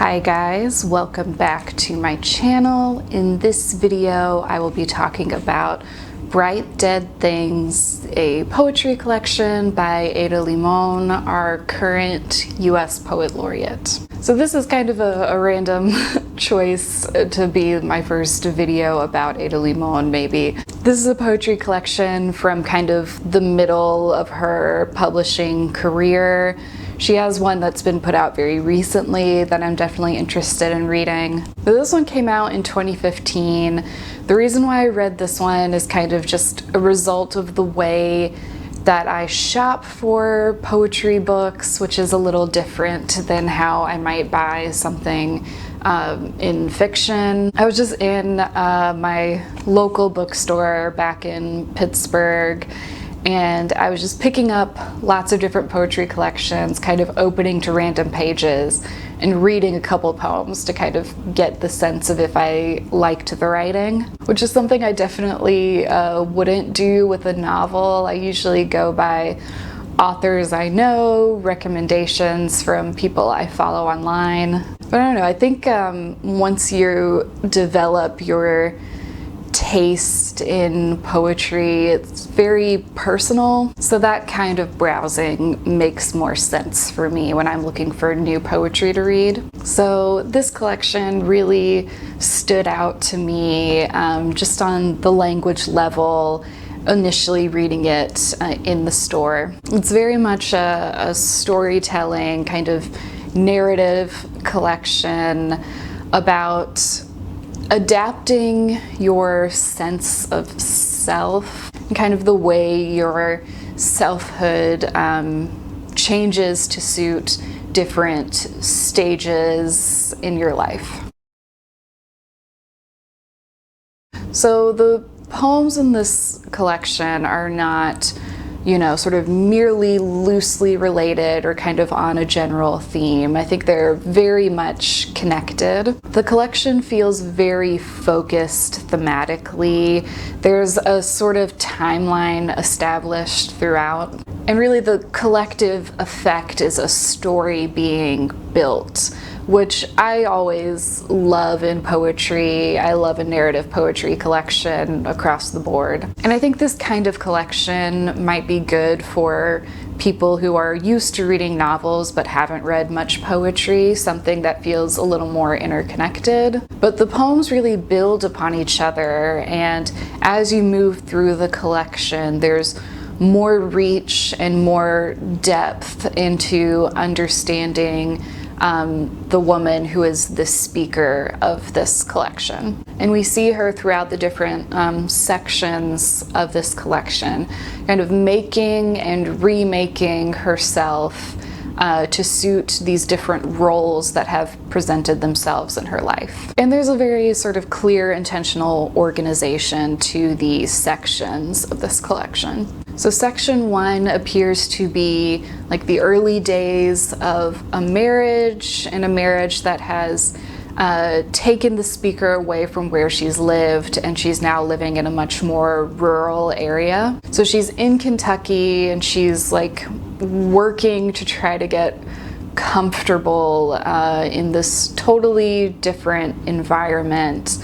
Hi guys, welcome back to my channel. In this video, I will be talking about Bright Dead Things, a poetry collection by Ada Limón, our current US Poet Laureate. So this is kind of a random choice to be my first video about Ada Limón, maybe. This is a poetry collection from kind of the middle of her publishing career. She has one that's been put out very recently that I'm definitely interested in reading. But this one came out in 2015. The reason why I read this one is kind of just a result of the way that I shop for poetry books, which is a little different than how I might buy something in fiction. I was just in my local bookstore back in Pittsburgh, and I was just picking up lots of different poetry collections, kind of opening to random pages and reading a couple poems to kind of get the sense of if I liked the writing, which is something I definitely wouldn't do with a novel. I usually go by authors I know, recommendations from people I follow online. But I don't know, I think once you develop your taste in poetry, it's very personal, so that kind of browsing makes more sense for me when I'm looking for new poetry to read. So this collection really stood out to me just on the language level initially reading it in the store. It's very much a storytelling kind of narrative collection about adapting your sense of self and kind of the way your selfhood changes to suit different stages in your life. So the poems in this collection are not, you know, sort of merely loosely related or kind of on a general theme. I think they're very much connected. The collection feels very focused thematically. There's a sort of timeline established throughout. And really the collective effect is a story being built, which I always love in poetry. I love a narrative poetry collection across the board. And I think this kind of collection might be good for people who are used to reading novels but haven't read much poetry, something that feels a little more interconnected. But the poems really build upon each other, and as you move through the collection, there's more reach and more depth into understanding the woman who is the speaker of this collection. And we see her throughout the different sections of this collection, kind of making and remaking herself to suit these different roles that have presented themselves in her life. And there's a very sort of clear, intentional organization to the sections of this collection. So section 1 appears to be like the early days of a marriage, and a marriage that has taken the speaker away from where she's lived, and she's now living in a much more rural area. So she's in Kentucky, and she's like working to try to get comfortable in this totally different environment,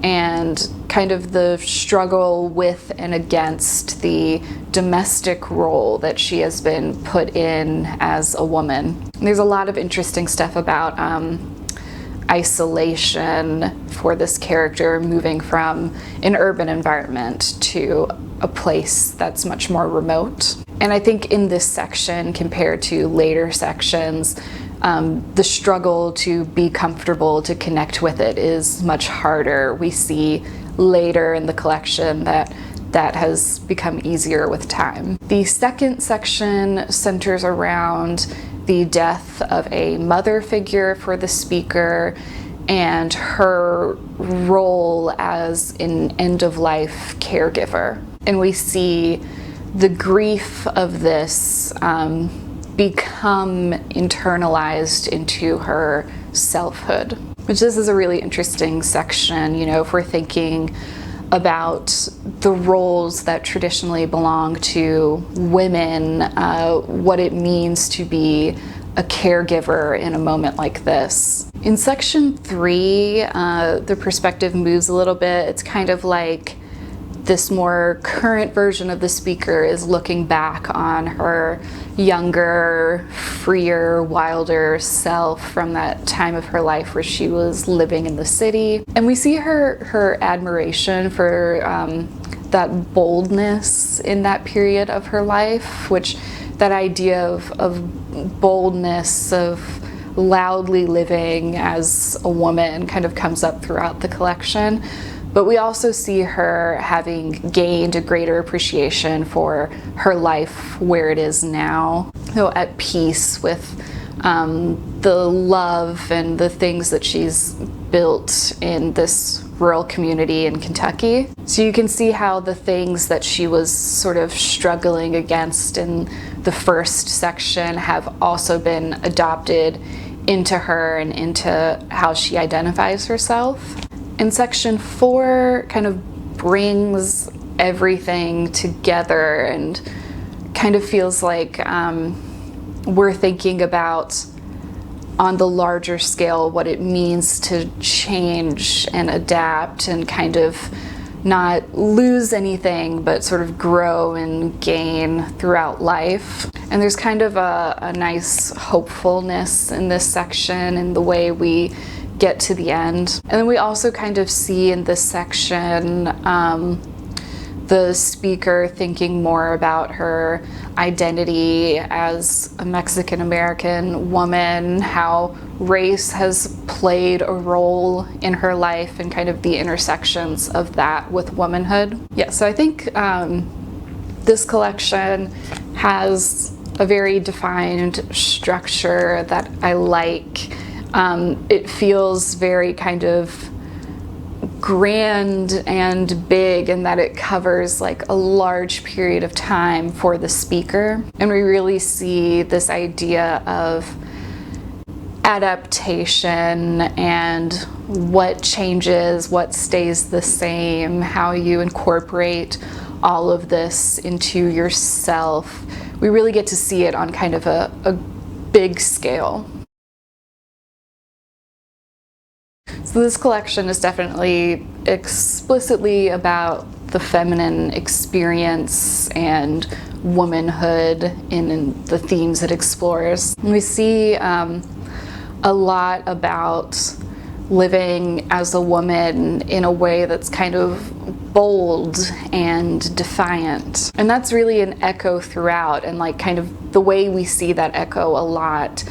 and kind of the struggle with and against the domestic role that she has been put in as a woman. And there's a lot of interesting stuff about isolation for this character, moving from an urban environment to a place that's much more remote. And I think in this section, compared to later sections, the struggle to be comfortable, to connect with it, is much harder. We see later in the collection that has become easier with time. The second section centers around the death of a mother figure for the speaker and her role as an end-of-life caregiver. And we see the grief of this become internalized into her selfhood, which this is a really interesting section, you know, if we're thinking about the roles that traditionally belong to women, what it means to be a caregiver in a moment like this. In section 3, the perspective moves a little bit. It's kind of like this more current version of the speaker is looking back on her younger, freer, wilder self from that time of her life where she was living in the city. And we see her admiration for that boldness in that period of her life, which that idea of boldness, of loudly living as a woman kind of comes up throughout the collection. But we also see her having gained a greater appreciation for her life where it is now, so at peace with the love and the things that she's built in this rural community in Kentucky. So you can see how the things that she was sort of struggling against in the first section have also been adopted into her and into how she identifies herself. And section 4 kind of brings everything together and kind of feels like we're thinking about on the larger scale what it means to change and adapt and kind of not lose anything but sort of grow and gain throughout life. And there's kind of a nice hopefulness in this section in the way we get to the end. And then we also kind of see in this section the speaker thinking more about her identity as a Mexican-American woman, how race has played a role in her life and kind of the intersections of that with womanhood. Yeah, so I think this collection has a very defined structure that I like. It feels very kind of grand and big in that it covers like a large period of time for the speaker. And we really see this idea of adaptation and what changes, what stays the same, how you incorporate all of this into yourself. We really get to see it on kind of a big scale. So this collection is definitely explicitly about the feminine experience and womanhood in the themes it explores. And we see a lot about living as a woman in a way that's kind of bold and defiant. And that's really an echo throughout, and like kind of the way we see that echo a lot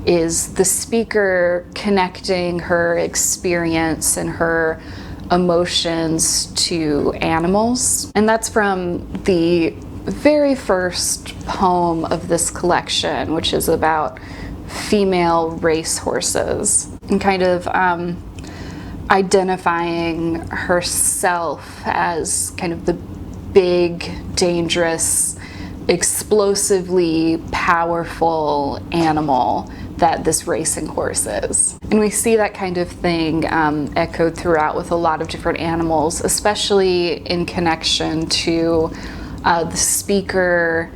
is the speaker connecting her experience and her emotions to animals. And that's from the very first poem of this collection, which is about female racehorses, and kind of identifying herself as kind of the big, dangerous, explosively powerful animal that this racing horse is. And we see that kind of thing echoed throughout with a lot of different animals, especially in connection to the speaker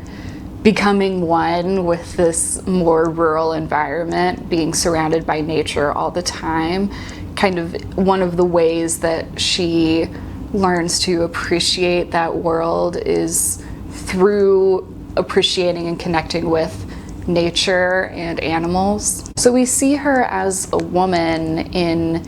becoming one with this more rural environment, being surrounded by nature all the time. Kind of one of the ways that she learns to appreciate that world is through appreciating and connecting with nature and animals. So we see her as a woman in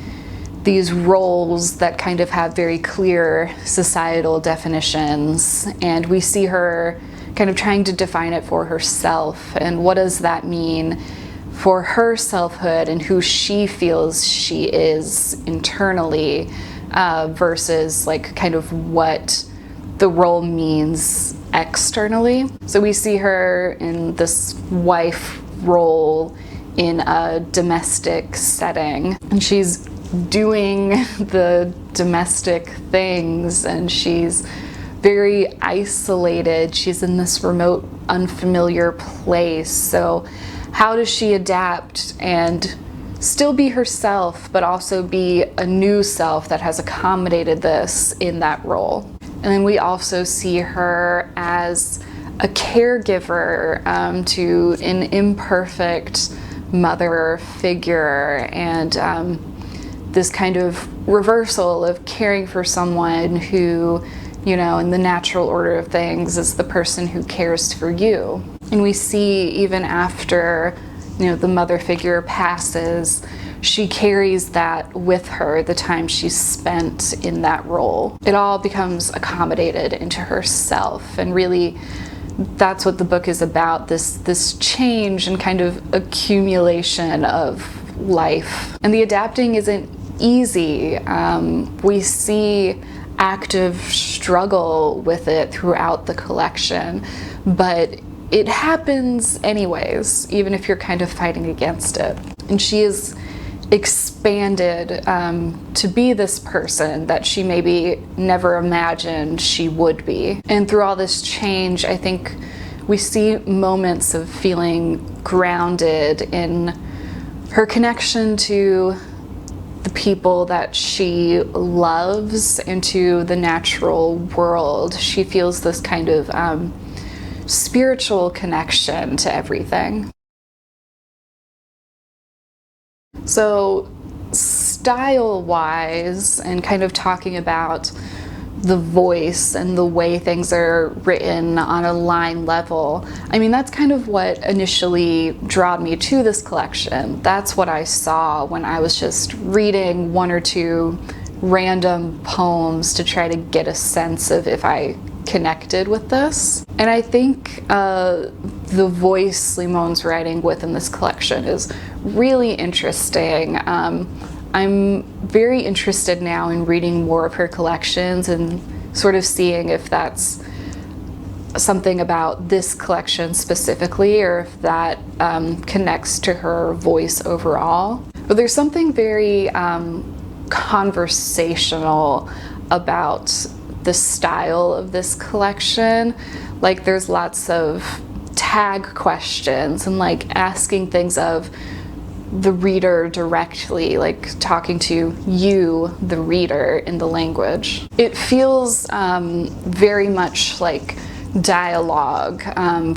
these roles that kind of have very clear societal definitions, and we see her kind of trying to define it for herself, and what does that mean for her selfhood and who she feels she is internally versus like kind of what the role means externally. So we see her in this wife role in a domestic setting, and she's doing the domestic things, and she's very isolated. She's in this remote, unfamiliar place. So how does she adapt and still be herself, but also be a new self that has accommodated this in that role? And then we also see her as a caregiver to an imperfect mother figure, and this kind of reversal of caring for someone who, you know, in the natural order of things, is the person who cares for you. And we see even after, you know, the mother figure passes, she carries that with her the time she's spent in that role. It all becomes accommodated into herself, and really that's what the book is about, this change and kind of accumulation of life. And the adapting isn't easy. We see active struggle with it throughout the collection, but it happens anyways, even if you're kind of fighting against it. And she is expanded to be this person that she maybe never imagined she would be. And through all this change, I think we see moments of feeling grounded in her connection to the people that she loves and to the natural world. She feels this kind of spiritual connection to everything. So style-wise, and kind of talking about the voice and the way things are written on a line level, I mean, that's kind of what initially drew me to this collection. That's what I saw when I was just reading one or two random poems to try to get a sense of if I connected with this. And I think the voice Limon's writing within this collection is really interesting. I'm very interested now in reading more of her collections and sort of seeing if that's something about this collection specifically, or if that connects to her voice overall. But there's something very conversational about the style of this collection. Like, there's lots of tag questions and like asking things of the reader directly, like talking to you, the reader, in the language. It feels very much like dialogue,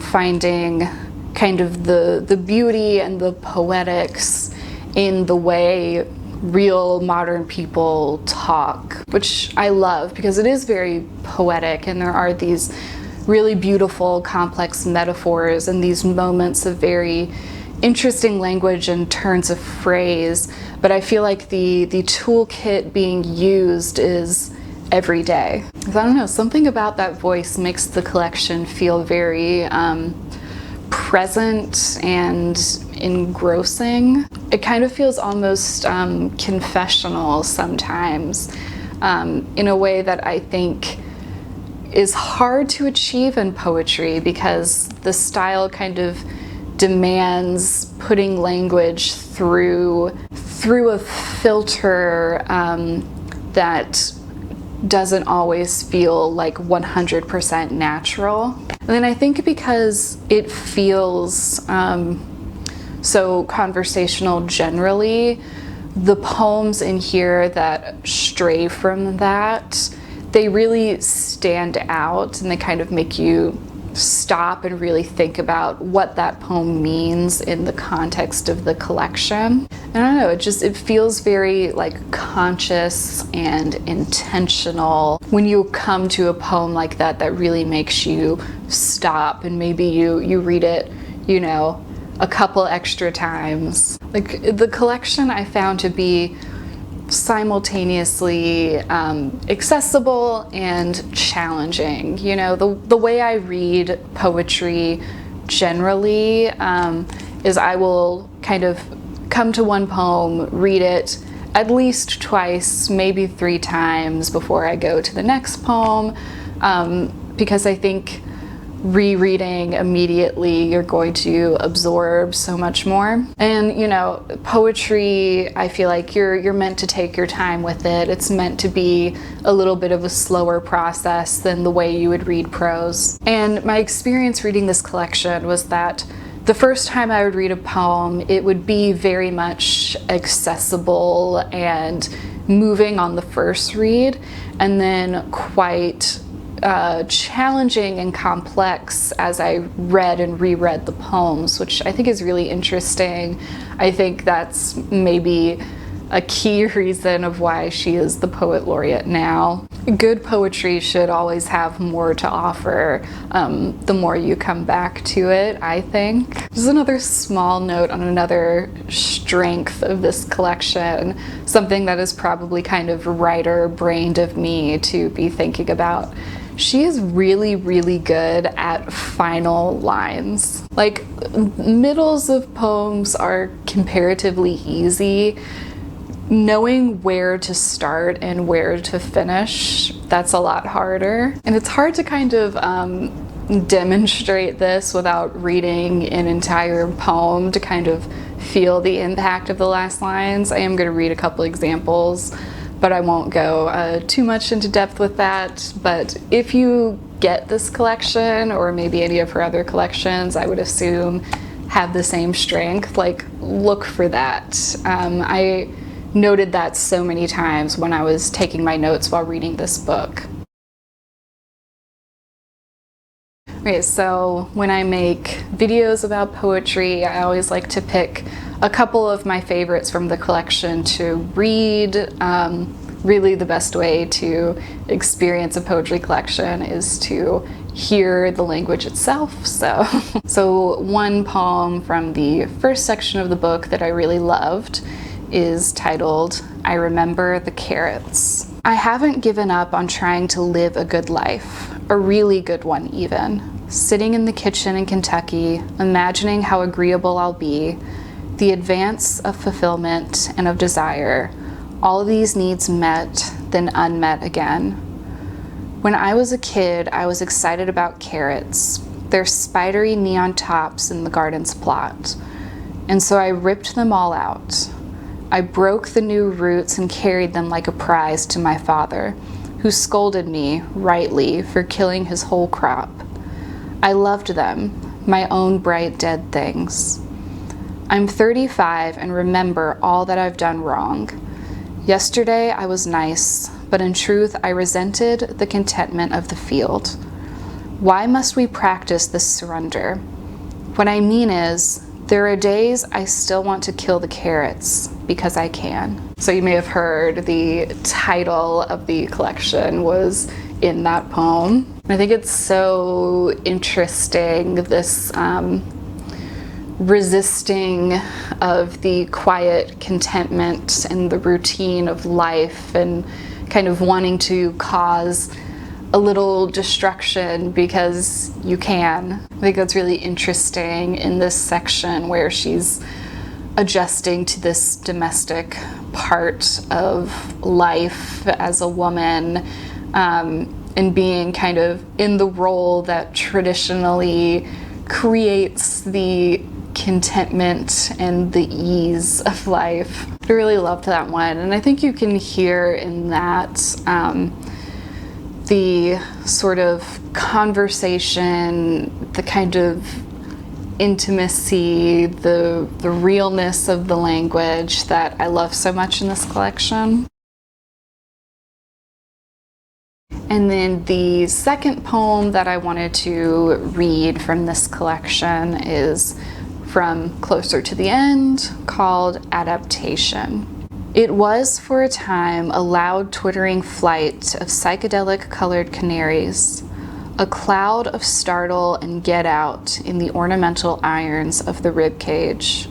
finding kind of the beauty and the poetics in the way real modern people talk, which I love because it is very poetic, and there are these really beautiful, complex metaphors and these moments of very interesting language and turns of phrase. But I feel like the toolkit being used is everyday. I don't know, something about that voice makes the collection feel very present and engrossing. It kind of feels almost confessional sometimes, in a way that I think is hard to achieve in poetry, because the style kind of demands putting language through a filter that doesn't always feel like 100% natural. And then I think because it feels so conversational generally, the poems in here that stray from that, they really stand out, and they kind of make you stop and really think about what that poem means in the context of the collection. And I don't know, it feels very like conscious and intentional when you come to a poem like that that really makes you stop, and maybe you read it, you know, a couple extra times. Like, the collection I found to be simultaneously accessible and challenging. You know, the way I read poetry generally is I will kind of come to one poem, read it at least twice, maybe 3 times before I go to the next poem, because I think rereading immediately, you're going to absorb so much more. And you know, poetry, I feel like you're meant to take your time with it. It's meant to be a little bit of a slower process than the way you would read prose. And my experience reading this collection was that the first time I would read a poem, it would be very much accessible and moving on the first read, and then quite challenging and complex as I read and reread the poems, which I think is really interesting. I think that's maybe a key reason of why she is the poet laureate now. Good poetry should always have more to offer the more you come back to it, I think. Just another small note on another strength of this collection, something that is probably kind of writer-brained of me to be thinking about. She is really, really good at final lines. Like, middles of poems are comparatively easy. Knowing where to start and where to finish, that's a lot harder. And it's hard to kind of demonstrate this without reading an entire poem to kind of feel the impact of the last lines. I am going to read a couple examples, but I won't go too much into depth with that. But if you get this collection, or maybe any of her other collections, I would assume have the same strength. Like, look for that. I noted that so many times when I was taking my notes while reading this book. Okay, so when I make videos about poetry, I always like to pick a couple of my favorites from the collection to read. Really, the best way to experience a poetry collection is to hear the language itself. So one poem from the first section of the book that I really loved is titled, "I Remember the Carrots." I haven't given up on trying to live a good life, a really good one even. Sitting in the kitchen in Kentucky, imagining how agreeable I'll be, the advance of fulfillment and of desire, all these needs met, then unmet again. When I was a kid, I was excited about carrots, their spidery neon tops in the garden's plot, and so I ripped them all out. I broke the new roots and carried them like a prize to my father, who scolded me, rightly, for killing his whole crop. I loved them, my own bright dead things. I'm 35 and remember all that I've done wrong. Yesterday I was nice, but in truth I resented the contentment of the field. Why must we practice this surrender? What I mean is, there are days I still want to kill the carrots because I can. So you may have heard the title of the collection was in that poem. I think it's so interesting, this resisting of the quiet contentment and the routine of life, and kind of wanting to cause a little destruction because you can. I think that's really interesting in this section where she's adjusting to this domestic part of life as a woman, and being kind of in the role that traditionally creates the contentment and the ease of life. I really loved that one, and I think you can hear in that the sort of conversation, the kind of intimacy, the realness of the language that I love so much in this collection. And then the second poem that I wanted to read from this collection is from closer to the end, called Adaptation. It was for a time a loud twittering flight of psychedelic colored canaries, a cloud of startle and get out in the ornamental irons of the rib cage.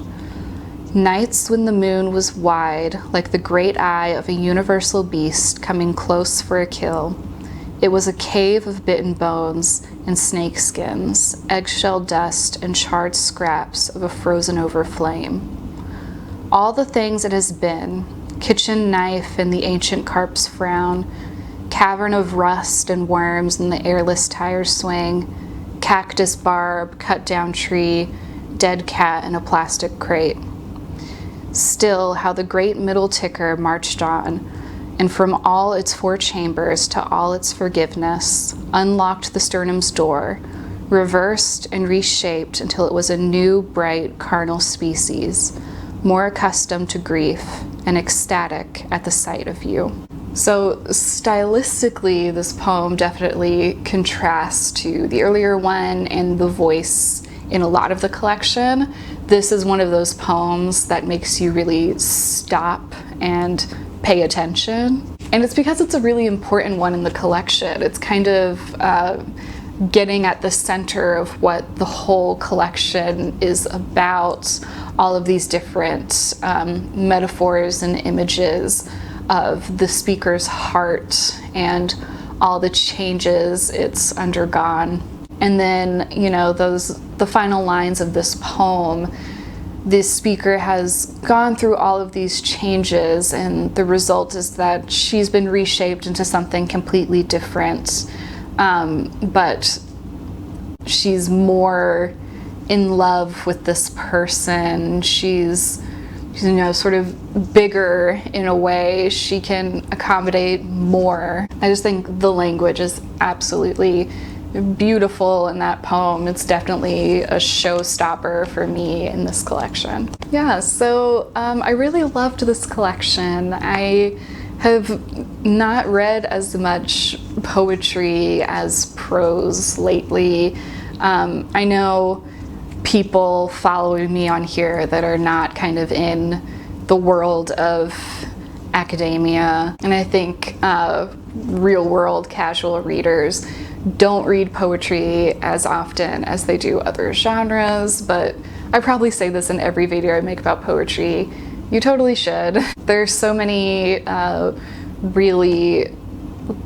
Nights when the moon was wide, like the great eye of a universal beast coming close for a kill. It was a cave of bitten bones and snake skins, eggshell dust and charred scraps of a frozen over flame. All the things it has been, kitchen knife and the ancient carp's frown, cavern of rust and worms in the airless tire swing, cactus barb, cut down tree, dead cat in a plastic crate. Still, how the great middle ticker marched on, and from all its four chambers to all its forgiveness, unlocked the sternum's door, reversed and reshaped until it was a new, bright, carnal species, more accustomed to grief and ecstatic at the sight of you. So stylistically, this poem definitely contrasts to the earlier one and the voice in a lot of the collection. This is one of those poems that makes you really stop and pay attention. And it's because it's a really important one in the collection. It's kind of getting at the center of what the whole collection is about, all of these different metaphors and images of the speaker's heart and all the changes it's undergone. And then, you know, the final lines of this poem, this speaker has gone through all of these changes, and the result is that she's been reshaped into something completely different. But she's more in love with this person. She's, you know, sort of bigger in a way. She can accommodate more. I just think the language is absolutely beautiful in that poem. It's definitely a showstopper for me in this collection. Yeah, so I really loved this collection. I have not read as much poetry as prose lately. I know people following me on here that are not kind of in the world of academia, and I think real world casual readers don't read poetry as often as they do other genres, but I probably say this in every video I make about poetry. You totally should. There's so many really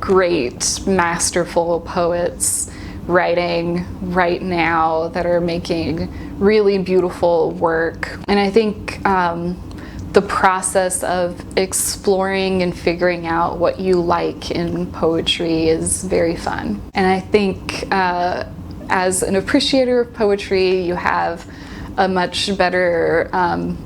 great, masterful poets writing right now that are making really beautiful work. And I think the process of exploring and figuring out what you like in poetry is very fun. And I think as an appreciator of poetry, you have a much better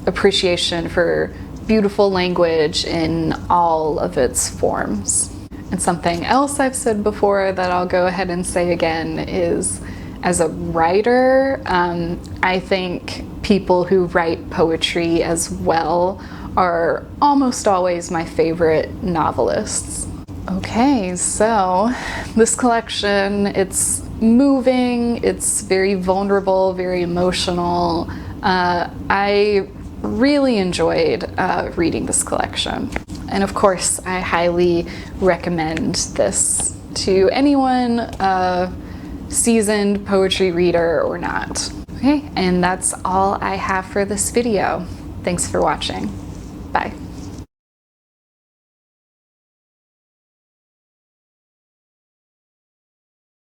appreciation for beautiful language in all of its forms. And something else I've said before that I'll go ahead and say again is, as a writer, I think people who write poetry as well are almost always my favorite novelists. Okay, so this collection, it's moving, it's very vulnerable, very emotional. I really enjoyed reading this collection. And of course, I highly recommend this to anyone, seasoned poetry reader or not. Okay, and that's all I have for this video. Thanks for watching. Bye.